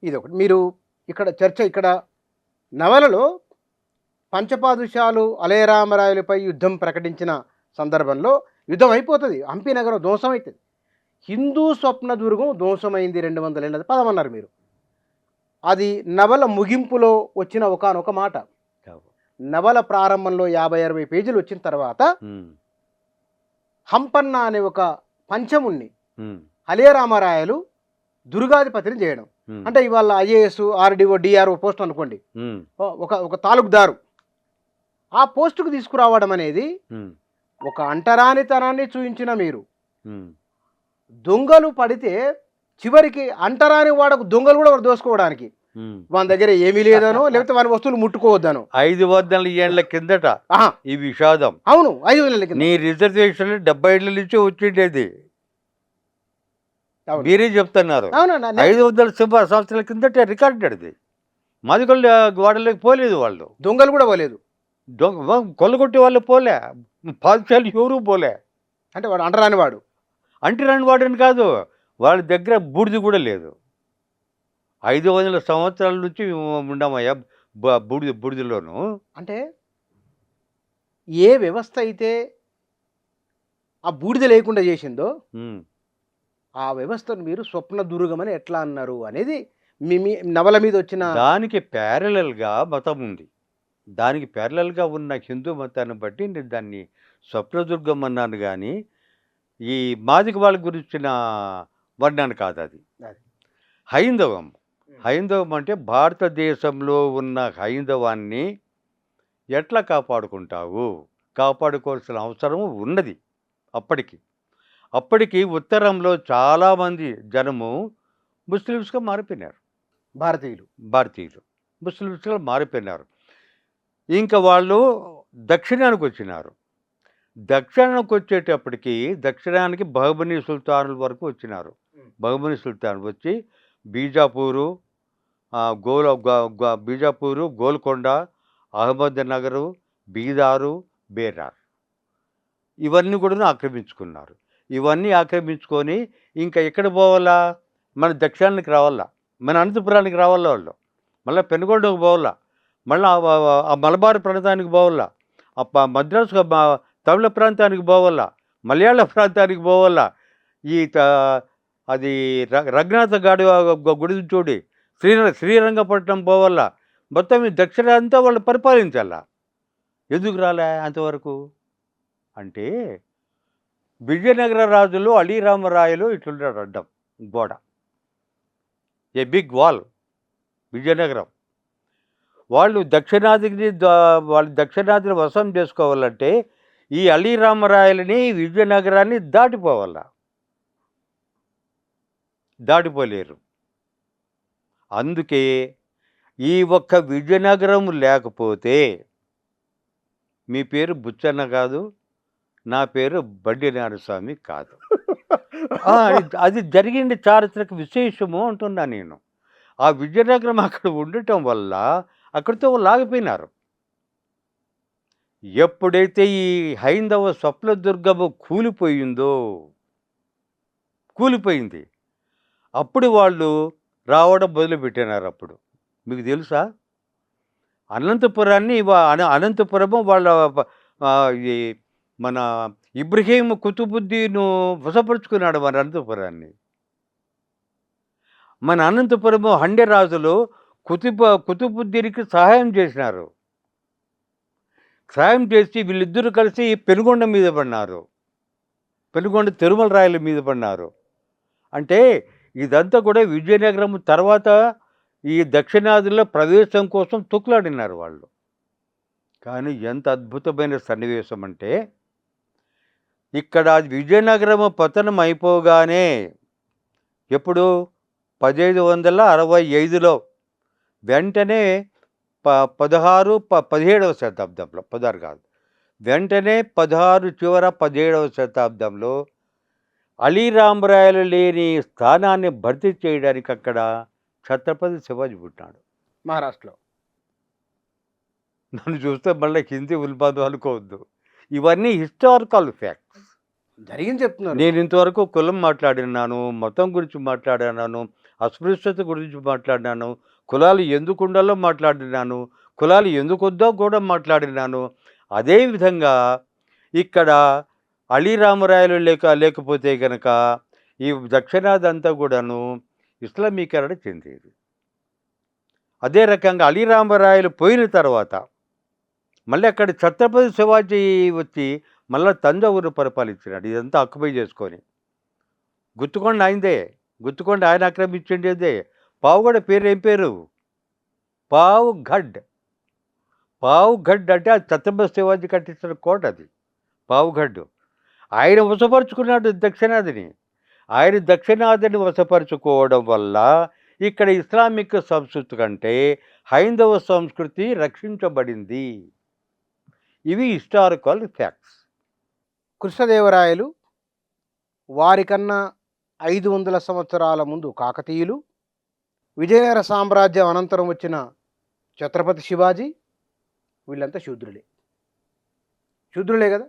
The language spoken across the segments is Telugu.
ఇదొకటి. మీరు ఇక్కడ చర్చ ఇక్కడ నవలలో పంచపాదుషాలు అలయరామరాయలపై యుద్ధం ప్రకటించిన సందర్భంలో యుద్ధం అయిపోతుంది. హంపి నగరం ధ్వంసం అవుతుంది. హిందూ స్వప్న దుర్గం ధ్వంసమైంది 200 ఏళ్ళ పదమన్నారు మీరు. అది నవల ముగింపులో వచ్చిన ఒకానొక మాట. నవల ప్రారంభంలో 50-60 పేజీలు వచ్చిన తర్వాత హంపన్న అనే ఒక పంచముణ్ణి అలయరామరాయలు దుర్గాధిపతిని చేయడం. అంటే ఇవాళ ఐఏఎస్, ఆర్డీఓ, డిఆర్ఓ పోస్ట్ అనుకోండి, ఒక తాలూకుదారు ఆ పోస్టుకు తీసుకురావడం అనేది ఒక అంటరానితనాన్ని చూయించిన మీరు. దొంగలు పడితే చివరికి అంటరాని వాడకు దొంగలు కూడా దోసుకోవడానికి మన దగ్గర ఏమీ లేదనో, లేకపోతే వారి వస్తువులు ముట్టుకోవద్దనో. 500 ఏళ్ల కిందట ఈ విషాదం. అవును, 500 ఏళ్ళ కింద. నీ రిజర్వేషన్ 70 ఏళ్ళ నుంచి వచ్చిండేది, మీరే చెప్తున్నారు. 500 సంవత్సరాల కిందట రికార్డెడ్ది. మాదిగొల్లు గోడలోకి పోలేదు, వాళ్ళు దొంగలు కూడా పోలేదు, కొల్లగొట్టి వాళ్ళు పోలే, పాదశాలు ఎవరు పోలే. అంటే వాడు అంటరాని వాడు, అంటరాని వాడని కాదు, వాళ్ళ దగ్గర బూడిది కూడా లేదు. 500 సంవత్సరాల నుంచి ఉండమయ్యా బూడిదలోను. అంటే ఏ వ్యవస్థ అయితే ఆ బూడిద లేకుండా చేసిందో ఆ వ్యవస్థను మీరు స్వప్న దుర్గమని ఎట్లా అన్నారు అనేది మీ నవల మీద వచ్చిన. దానికి ప్యారలల్గా మతం ఉంది. దానికి ప్యారలల్గా ఉన్న హిందూ మతాన్ని బట్టి నేను దాన్ని స్వప్నదుర్గం అన్నాను. కానీ ఈ మాదిక వాళ్ళ గురించిన వర్ణన కాదు అది. హైందవం అంటే భారతదేశంలో ఉన్న హైందవాన్ని ఎట్లా కాపాడుకుంటావు, కాపాడుకోవాల్సిన అవసరం ఉన్నది. అప్పటికి ఉత్తరంలో చాలామంది జనము ముస్లిమ్స్గా మారిపోయినారు. భారతీయులు ముస్లిమ్స్గా మారిపోయినారు. ఇంకా వాళ్ళు దక్షిణానికి వచ్చినారు. దక్షిణానికి వచ్చేటప్పటికి దక్షిణానికి బహమనీ సుల్తానుల వరకు వచ్చినారు. బహమనీ సుల్తాన్ వచ్చి బీజాపూరు, గోల్కొండ, అహ్మద్నగరు, బీదారు, బేరార్ ఇవన్నీ కూడా ఆక్రమించుకున్నారు. ఇవన్నీ ఆక్రమించుకొని ఇంకా ఎక్కడ పోవాలా, మన దక్షిణానికి రావాలా, మన అనంతపురానికి రావాలా, వాళ్ళు మళ్ళీ పెనుగొండకు పోవాలా, మళ్ళీ ఆ మలబార్ ప్రాంతానికి పోవాలా, మద్రాసు తమిళ ప్రాంతానికి పోవాలా, మలయాళ ప్రాంతానికి పోవాలా, ఈ అది రఘునాథ గాడి గుడి చూడి శ్రీరంగపట్నం పోవాలా, మొత్తం ఈ దక్షిణాంతా వాళ్ళు పరిపాలించాలా. ఎందుకు రాలే అంతవరకు అంటే విజయనగర రాజులు అలీరామరాయలు ఇట్లుంటాడు అడ్డం గోడ, ఏ బిగ్ వాల్ విజయనగరం. వాళ్ళు దక్షిణాదిని వశం చేసుకోవాలంటే ఈ అలీరామరాయలని విజయనగరాన్ని దాటిపోలేరు. అందుకే ఈ ఒక్క విజయనగరం లేకపోతే మీ పేరు బుచ్చన్న కాదు, నా పేరు బండి నారాయణస్వామి కాదు. అది జరిగింది చారిత్రక విశేషము అంటున్నా నేను. ఆ విజయనగరం అక్కడ ఉండటం వల్ల అక్కడితో వాళ్ళు ఆగిపోయినారు. ఎప్పుడైతే ఈ హైందవ స్వప్నదుర్గము కూలిపోయింది, అప్పుడు వాళ్ళు రావడం మొదలుపెట్టినారు. అప్పుడు మీకు తెలుసా, అనంతపురము వాళ్ళ మన ఇబ్రహీం కుతుబుద్దీను వశపరుచుకున్నాడు మన అనంతపురాన్ని. మన అనంతపురము హండె రాజులు కుతుబుద్దీనికి సహాయం చేసినారు. సహాయం చేసి వీళ్ళిద్దరూ కలిసి పెనుగొండ మీద పడినారు, పెనుగొండ తిరుమల రాయల మీద పడినారు. అంటే ఇదంతా కూడా విజయనగరం తర్వాత ఈ దక్షిణాదిలో ప్రవేశం కోసం తొక్కులాడినారు వాళ్ళు. కానీ ఎంత అద్భుతమైన సన్నివేశం అంటే, ఇక్కడ విజయనగరం పతనం అయిపోగానే ఎప్పుడు 1565లో వెంటనే 17వ శతాబ్దంలో, 16 కాదు, వెంటనే 16 చివర 17వ శతాబ్దంలో అలీరామరాయలు లేని స్థానాన్ని భర్తీ చేయడానికి అక్కడ ఛత్రపతి శివాజీ పుట్టినాడు మహారాష్ట్రలో. నన్ను చూస్తే మళ్ళీ హిందీ ఉల్బాదు అనుకోవద్దు, ఇవన్నీ హిస్టారికల్ ఫ్యాక్ట్స్ జరిగింది చెప్తున్నాను. నేను ఇంతవరకు కులం మాట్లాడినాను, మతం గురించి మాట్లాడినాను, అస్పృశ్యత గురించి మాట్లాడినాను, కులాలు ఎందుకు ఉండాలో మాట్లాడినాను, కులాలు ఎందుకు వద్దో కూడా మాట్లాడినాను. అదేవిధంగా ఇక్కడ అలీ రామరాయలు లేకపోతే కనుక ఈ దక్షిణాది అంతా కూడాను ఇస్లామీకరణ చెందేది. అదే రకంగా అలీ రామరాయలు పోయిన తర్వాత మళ్ళీ అక్కడ ఛత్రపతి శివాజీ వచ్చి మళ్ళీ తంజావూరు పరిపాలించినాడు, ఇదంతా ఆక్యుపై చేసుకొని. గుత్తుకొండ ఆయనదే, గుత్తుకొండ ఆయన ఆక్రమించిండేదే. పావుగడ పేరు ఏం పేరు? పావుగఢ్. పావుగఢ్ అంటే అది ఛత్రపతి శివాజీ కట్టించిన కోట, అది పావుగఢ్. ఆయన వశపరుచుకున్నాడు దక్షిణాదిని. ఆయన దక్షిణాదిని వశపరుచుకోవడం వల్ల ఇక్కడ ఇస్లామిక్ సంస్కృతి కంటే హైందవ సంస్కృతి రక్షించబడింది. ఇవి హిస్టారికల్ ఫ్యాక్ట్స్. కృష్ణదేవరాయలు వారికన్నా 500 సంవత్సరాల ముందు కాకతీయులు, విజయనగర సామ్రాజ్యం అనంతరం వచ్చిన ఛత్రపతి శివాజీ, వీళ్ళంతా శూద్రులే కదా.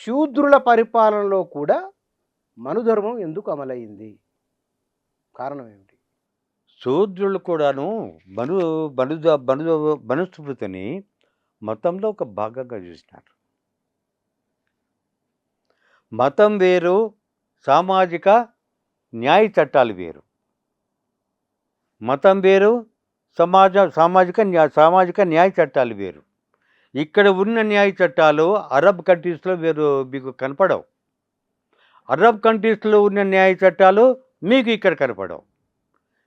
శూద్రుల పరిపాలనలో కూడా మనుధర్మం ఎందుకు అమలైంది? కారణం ఏమిటి? శూద్రులు కూడాను మనుస్మృతిని మతంలో ఒక భాగంగా చూసినారు. మతం వేరు, సామాజిక న్యాయ చట్టాలు వేరు. మతం వేరు, సామాజిక న్యాయ చట్టాలు వేరు. ఇక్కడ ఉన్న న్యాయ చట్టాలు అరబ్ కంట్రీస్లో వేరు మీకు కనపడవు. అరబ్ కంట్రీస్లో ఉన్న న్యాయ చట్టాలు మీకు ఇక్కడ కనపడవు.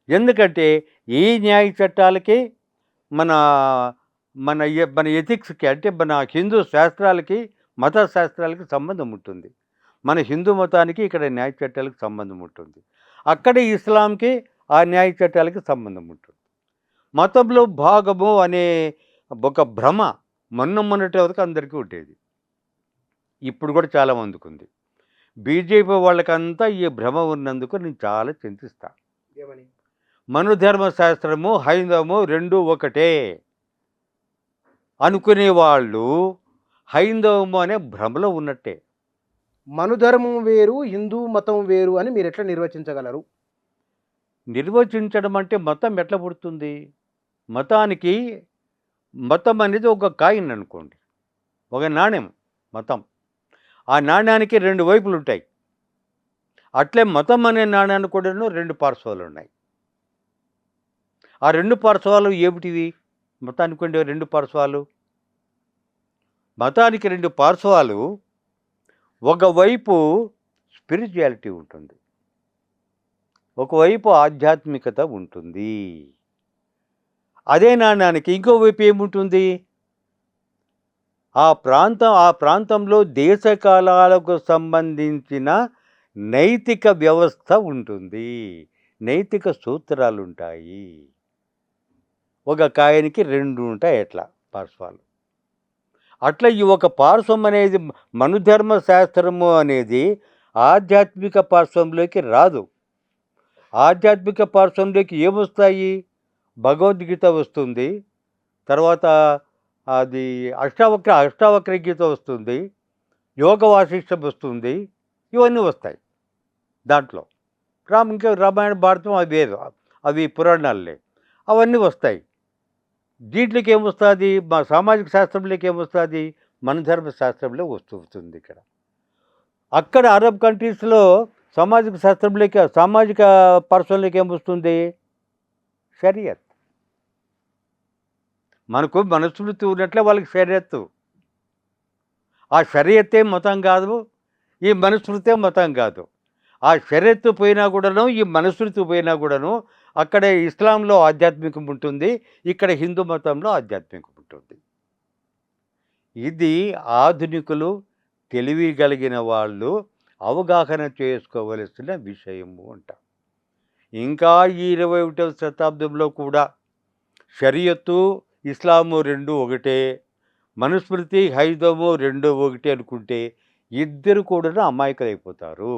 ఎందుకంటే ఈ న్యాయ చట్టాలకి మన మన మన ఎథిక్స్కి, అంటే మన హిందూ శాస్త్రాలకి, మత శాస్త్రాలకి సంబంధం ఉంటుంది. మన హిందూ మతానికి ఇక్కడ న్యాయ చట్టాలకు సంబంధం ఉంటుంది. అక్కడ ఇస్లాంకి ఆ న్యాయ చట్టాలకి సంబంధం ఉంటుంది. మతంలో భాగము అనే ఒక భ్రమ మొన్నటి వరకు అందరికీ ఉండేది, ఇప్పుడు కూడా చాలామందికి ఉంది. బీజేపీ వాళ్ళకంతా ఈ భ్రమ ఉన్నందుకు నేను చాలా చింతిస్తాను. ఏమని? మనుధర్మ శాస్త్రము హైందవము రెండూ ఒకటే అనుకునే వాళ్ళు హైందవము అనే భ్రమలో ఉన్నట్టే. మనుధర్మం వేరు, హిందూ మతం వేరు అని మీరు ఎట్లా నిర్వచించగలరు? నిర్వచించడం అంటే మతం ఎట్లా పుడుతుంది? మతం అనేది ఒక కాయిన్ అనుకోండి, ఒక నాణ్యం మతం. ఆ నాణ్యానికి 2 వైపులు ఉంటాయి. అట్లే మతం అనే నాణ్యానికి కూడా 2 పార్శ్వాలు ఉన్నాయి. ఆ 2 పార్శ్వాలు ఏమిటివి? మతానికి ఉండే 2 పార్శ్వాలు. మతానికి 2 పార్శ్వాలు, ఒకవైపు స్పిరిచువాలిటీ ఉంటుంది, ఒకవైపు ఆధ్యాత్మికత ఉంటుంది. అదే నాణ్యానికి ఇంకోవైపు ఏముంటుంది? ఆ ప్రాంతంలో దేశకాలాలకు సంబంధించిన నైతిక వ్యవస్థ ఉంటుంది, నైతిక సూత్రాలు ఉంటాయి. ఒక కాయనికి 2 ఉంటాయి ఎట్లా పార్శ్వాలు. అట్లా ఈ ఒక పార్శ్వం అనేది, మనుధర్మ శాస్త్రము అనేది ఆధ్యాత్మిక పార్శ్వంలోకి రాదు. ఆధ్యాత్మిక పార్శ్వంలోకి ఏమొస్తాయి? భగవద్గీత వస్తుంది, తర్వాత అది అష్టావక్ర గీత వస్తుంది, యోగ వాసిష్టం వస్తుంది, ఇవన్నీ వస్తాయి దాంట్లో. ఇంకా రామాయణ భారతం అవి వేరు, అవి పురాణాలే, అవన్నీ వస్తాయి. దీంట్లోకి ఏమొస్తుంది? మా సామాజిక శాస్త్రంలోకి ఏమొస్తుంది? మన ధర్మ శాస్త్రంలో వస్తుంది. ఇక్కడ అక్కడ అరబ్ కంట్రీస్లో సామాజిక పార్శ్వంలోకి ఏమొస్తుంది? షరియత్. మనకు మనుస్మృతి ఉన్నట్లే వాళ్ళకి షరియత్తు. ఆ షరియత్తే మతం కాదు, ఈ మనుస్మృతే మతం కాదు. ఆ షరియత్తు పోయినా కూడాను, ఈ మనుస్మృతి పోయినా కూడాను అక్కడ ఇస్లాంలో ఆధ్యాత్మికం ఉంటుంది, ఇక్కడ హిందూ మతంలో ఆధ్యాత్మికం ఉంటుంది. ఇది ఆధునికులు, తెలివి కలిగిన వాళ్ళు అవగాహన చేసుకోవలసిన విషయము అంట. ఇంకా ఈ 21వ శతాబ్దంలో కూడా షరియత్తు, ఇస్లాము 2 ఒకటే, మనుస్మృతి, హైందవము 2 ఒకటే అనుకుంటే ఇద్దరు కూడా అమాయకులైపోతారు.